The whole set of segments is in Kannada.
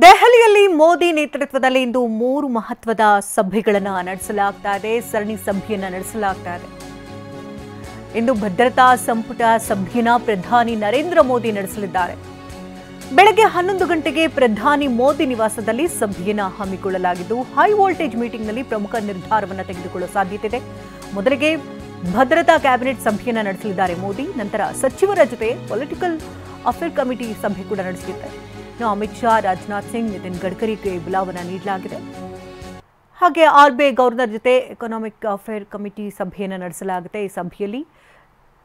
ದೆಹಲಿಯಲ್ಲಿ ಮೋದಿ ನೇತೃತ್ವದಲ್ಲಿ ಇಂದು 3 ಮಹತ್ವದ ಸಭೆಗಳನ್ನು ನಡೆಸಲಾಗ್ತಾ ಇದೆ. ಸರಣಿ ಸಭೆಯನ್ನು ನಡೆಸಲಾಗ್ತಾ ಇದೆ. ಇಂದು ಭದ್ರತಾ ಸಂಪುಟ ಸಭೆಯನ್ನು ಪ್ರಧಾನಿ ನರೇಂದ್ರ ಮೋದಿ ನಡೆಸಲಿದ್ದಾರೆ. ಬೆಳಗ್ಗೆ 11 ಗಂಟೆಗೆ ಪ್ರಧಾನಿ ಮೋದಿ ನಿವಾಸದಲ್ಲಿ ಸಭೆಯನ್ನು ಹಮ್ಮಿಕೊಳ್ಳಲಾಗಿದ್ದು ಹೈ ವೋಲ್ಟೇಜ್ ಮೀಟಿಂಗ್ನಲ್ಲಿ ಪ್ರಮುಖ ನಿರ್ಧಾರವನ್ನು ತೆಗೆದುಕೊಳ್ಳುವ ಸಾಧ್ಯತೆ ಇದೆ. ಮೊದಲಿಗೆ ಭದ್ರತಾ ಕ್ಯಾಬಿನೆಟ್ ಸಭೆಯನ್ನು ನಡೆಸಲಿದ್ದಾರೆ ಮೋದಿ. ನಂತರ ಸಚಿವರ ಜೊತೆ ಪೊಲಿಟಿಕಲ್ ಅಫೇರ್ ಕಮಿಟಿ ಸಭೆ ಕೂಡ ನಡೆಸಲಿದ್ದಾರೆ. ಅಮಿತ್ ಶಾ, ರಾಜನಾಥ್ ಸಿಂಗ್, ನಿತಿನ್ ಗಡ್ಕರಿಗೆ ಬುಲಾವಣೆ ನೀಡಲಾಗಿದೆ. ಹಾಗೆ ಆರ್ಬಿಐ ಗವರ್ನರ್ ಜೊತೆ ಎಕನಾಮಿಕ್ ಅಫೇರ್ ಕಮಿಟಿ ಸಭೆಯನ್ನು ನಡೆಸಲಾಗುತ್ತೆ. ಈ ಸಭೆಯಲ್ಲಿ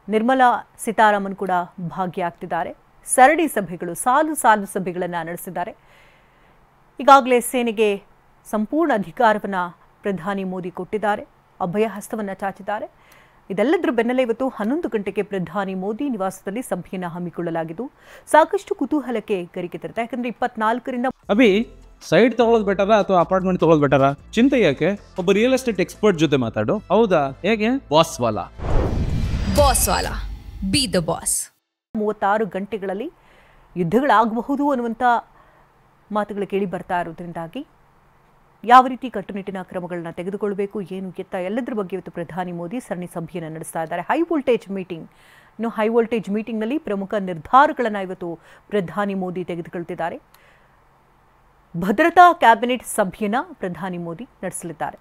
ನಿರ್ಮಲಾ ಸೀತಾರಾಮನ್ ಕೂಡ ಭಾಗಿಯಾಗ್ತಿದ್ದಾರೆ. ಸರಣಿ ಸಭೆಗಳು, ಸಾಲು ಸಭೆಗಳನ್ನು ನಡೆಸಿದ್ದಾರೆ. ಈಗಾಗಲೇ ಸೇನೆಗೆ ಸಂಪೂರ್ಣ ಅಧಿಕಾರವನ್ನು ಪ್ರಧಾನಿ ಮೋದಿ ಕೊಟ್ಟಿದ್ದಾರೆ. ಅಭಯ ಹಸ್ತವನ್ನು ಚಾಚಿದ್ದಾರೆ. ಇದೆಲ್ಲದರ ಬೆನ್ನಲ್ಲೇ ಇವತ್ತು 11 ಗಂಟೆಗೆ ಪ್ರಧಾನಿ ಮೋದಿ ನಿವಾಸದಲ್ಲಿ ಸಭೆಯನ್ನು ಹಮ್ಮಿಕೊಳ್ಳಲಾಗಿದ್ದು ಸಾಕಷ್ಟು ಕುತೂಹಲಕ್ಕೆ ಗರಿಕೆದರುತ್ತೆ. ಯಾಕಂದ್ರೆ 24ರಿಂದ ಅಭಿ ಸೈಡ್ ತಗೊಳ್ಳೋದು ಬೆಟರಾ ಅಥವಾ ಅಪಾರ್ಟ್ಮೆಂಟ್ ತಗೊಳ್ಳೋದು ಬೆಟರಾ? ಚಿಂತೆ ಯಾಕೆ? ಒಬ್ಬ ರಿಯಲ್ ಎಸ್ಟೇಟ್ ಎಕ್ಸ್ಪರ್ಟ್ ಜೊತೆ ಮಾತಾಡು. ಹೌದಾ? ಹೇಗೆ? Boss Vala B the boss. 36 ಗಂಟೆಗಳಲ್ಲಿ ಯುದ್ಧಗಳಾಗಬಹುದು ಅನ್ನುವಂಥ ಮಾತುಗಳು ಕೇಳಿ ಬರ್ತಾ ಇರೋದ್ರಿಂದಾಗಿ ಯಾವ ರೀತಿ ಕಟ್ಟುನಿಟ್ಟಿನ ಕ್ರಮಗಳನ್ನ ತೆಗೆದುಕೊಳ್ಳಬೇಕು, ಏನು ಎತ್ತ, ಎಲ್ಲದರ ಬಗ್ಗೆ ಇವತ್ತು ಪ್ರಧಾನಿ ಮೋದಿ ಸರಣಿ ಸಭೆಯನ್ನು ನಡೆಸ್ತಾ ಇದ್ದಾರೆ. High voltage meeting. ಇನ್ನು ಹೈ ವೋಲ್ಟೇಜ್ ಮೀಟಿಂಗ್ನಲ್ಲಿ ಪ್ರಮುಖ ನಿರ್ಧಾರಗಳನ್ನು ಇವತ್ತು ಪ್ರಧಾನಿ ಮೋದಿ ತೆಗೆದುಕೊಳ್ತಿದ್ದಾರೆ. ಭದ್ರತಾ ಕ್ಯಾಬಿನೆಟ್ ಸಭೆಯನ್ನು ಪ್ರಧಾನಿ ಮೋದಿ ನಡೆಸಲಿದ್ದಾರೆ.